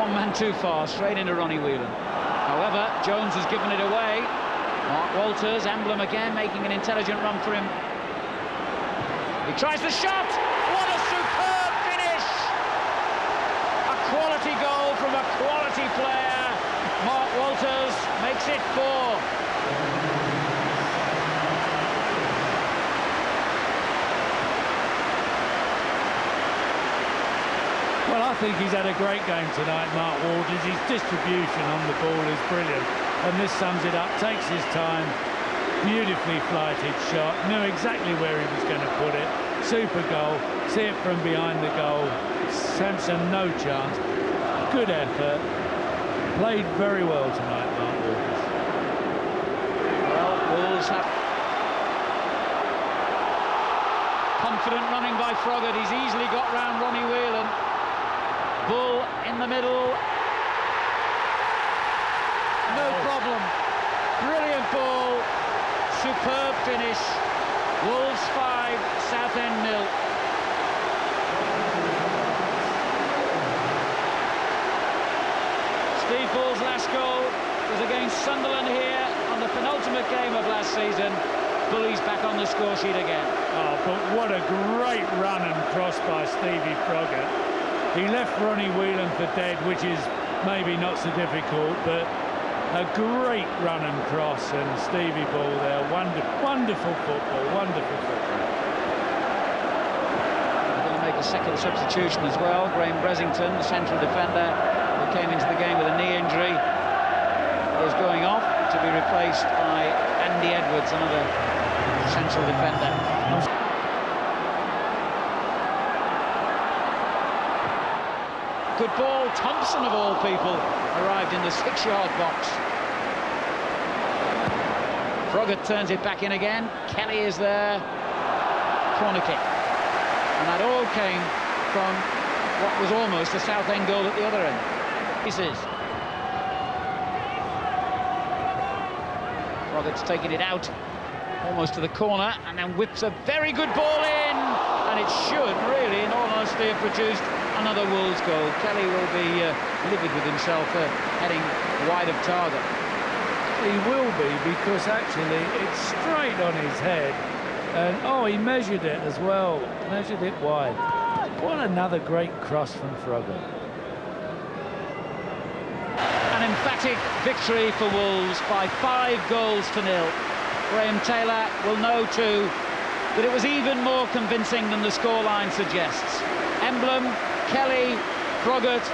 one man too far, straight into Ronnie Whelan. However, Jones has given it away. Mark Walters, Emblem again, making an intelligent run for him. He tries the shot! What a superb finish! A quality goal from a quality player. Mark Walters makes it 4. Well, I think he's had a great game tonight, Mark Walters. His distribution on the ball is brilliant, and this sums it up. Takes his time, beautifully flighted shot, knew exactly where he was going to put it. Super goal, see it from behind the goal. Sampson, no chance. Good effort. Played very well tonight, Mark Walters. Well, Wolves have confident running by Froggatt. He's easily got round Ronnie Whelan. Bull in the middle. No problem. Brilliant ball. Superb finish. Wolves 5, Southend 0. Steve Bull's last goal was against Sunderland here on the penultimate game of last season. Bully's back on the score sheet again. Oh, but what a great run and cross by Stevie Froggatt. He left Ronnie Whelan for dead, which is maybe not so difficult, but a great run and cross, and Stevie Bull there. Wonderful football, wonderful football. We're going to make a second substitution as well. Graham Bresington, the central defender, who came into the game with a knee injury, is going off to be replaced by Andy Edwards, another central defender. Good ball. Thompson, of all people, arrived in the 6-yard box. Froggatt turns it back in again. Kelly is there. Corner kick. And that all came from what was almost a Southend goal at the other end. Pieces. Froggatt's taking it out almost to the corner and then whips a very good ball in. And it should really, in all honesty, have produced another Wolves goal. Kelly will be livid with himself heading wide of target. He will be, because actually it's straight on his head, and oh, he measured it as well, measured it wide. What another great cross from Froggatt. An emphatic victory for Wolves by 5 goals to 0. Graham Taylor will know too that it was even more convincing than the scoreline suggests. Emblem, Kelly, Froggatt,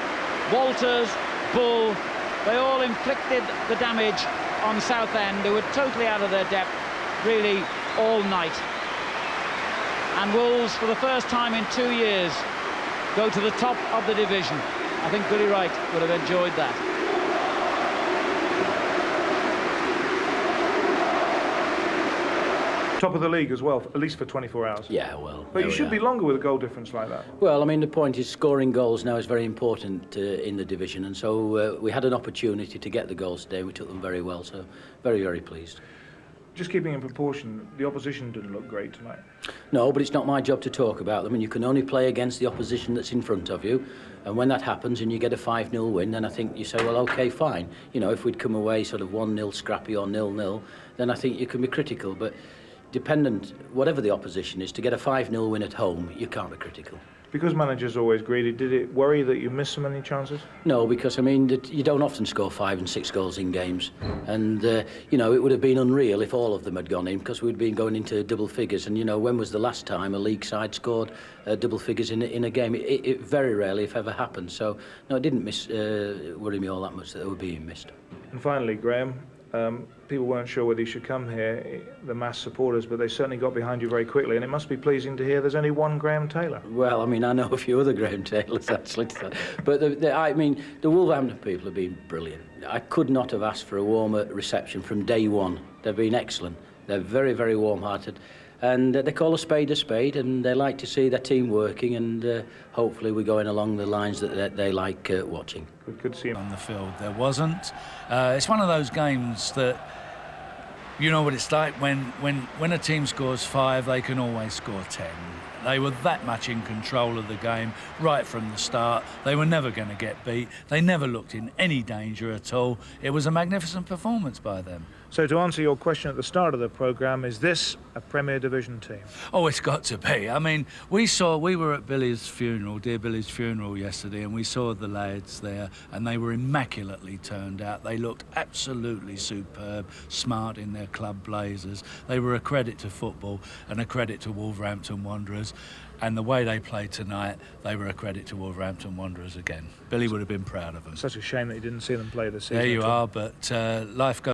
Walters, Bull, they all inflicted the damage on Southend, who were totally out of their depth, really, all night. And Wolves, for the first time in 2 years, go to the top of the division. I think Billy Wright would have enjoyed that. Top of the league as well, at least for 24 hours. Yeah, well... But you should be longer with a goal difference like that. Well, I mean, the point is scoring goals now is very important in the division, and so we had an opportunity to get the goals today. We took them very well, so very, very pleased. Just keeping in proportion, the opposition didn't look great tonight. No, but it's not my job to talk about them, and you can only play against the opposition that's in front of you, and when that happens and you get a 5-0 win, then I think you say, well, OK, fine. You know, if we'd come away sort of 1-0 scrappy or 0-0, then I think you can be critical, but dependent, whatever the opposition is, to get a 5-0 win at home, you can't be critical. Because managers are always greedy, did it worry that you missed so many chances? No, because, I mean, you don't often score 5 and 6 goals in games. And, you know, it would have been unreal if all of them had gone in, because we'd been going into double figures. And, you know, when was the last time a league side scored double figures in a game? It very rarely, if ever, happened. So, no, it didn't worry me all that much that they were being missed. And finally, Graham, people weren't sure whether you should come here, the mass supporters, but they certainly got behind you very quickly, and it must be pleasing to hear there's only one Graham Taylor. Well, I mean, I know a few other Graham Taylors, actually. But, I mean, the Wolverhampton people have been brilliant. I could not have asked for a warmer reception from day one. They've been excellent. They're very, very warm-hearted. And they call a spade, and they like to see their team working, and hopefully we're going along the lines that they like watching. Good to see him on the field. There wasn't. It's one of those games that You know what it's like when a team scores 5, they can always score 10. They were that much in control of the game right from the start. They were never going to get beat. They never looked in any danger at all. It was a magnificent performance by them. So to answer your question at the start of the programme, is this a Premier Division team? Oh, it's got to be. I mean, we were at Billy's funeral, dear Billy's funeral yesterday, and we saw the lads there, and they were immaculately turned out. They looked absolutely superb, smart in their club blazers. They were a credit to football and a credit to Wolverhampton Wanderers. And the way they played tonight, they were a credit to Wolverhampton Wanderers again. Billy would have been proud of them. Such a shame that he didn't see them play this season. There you are, but life goes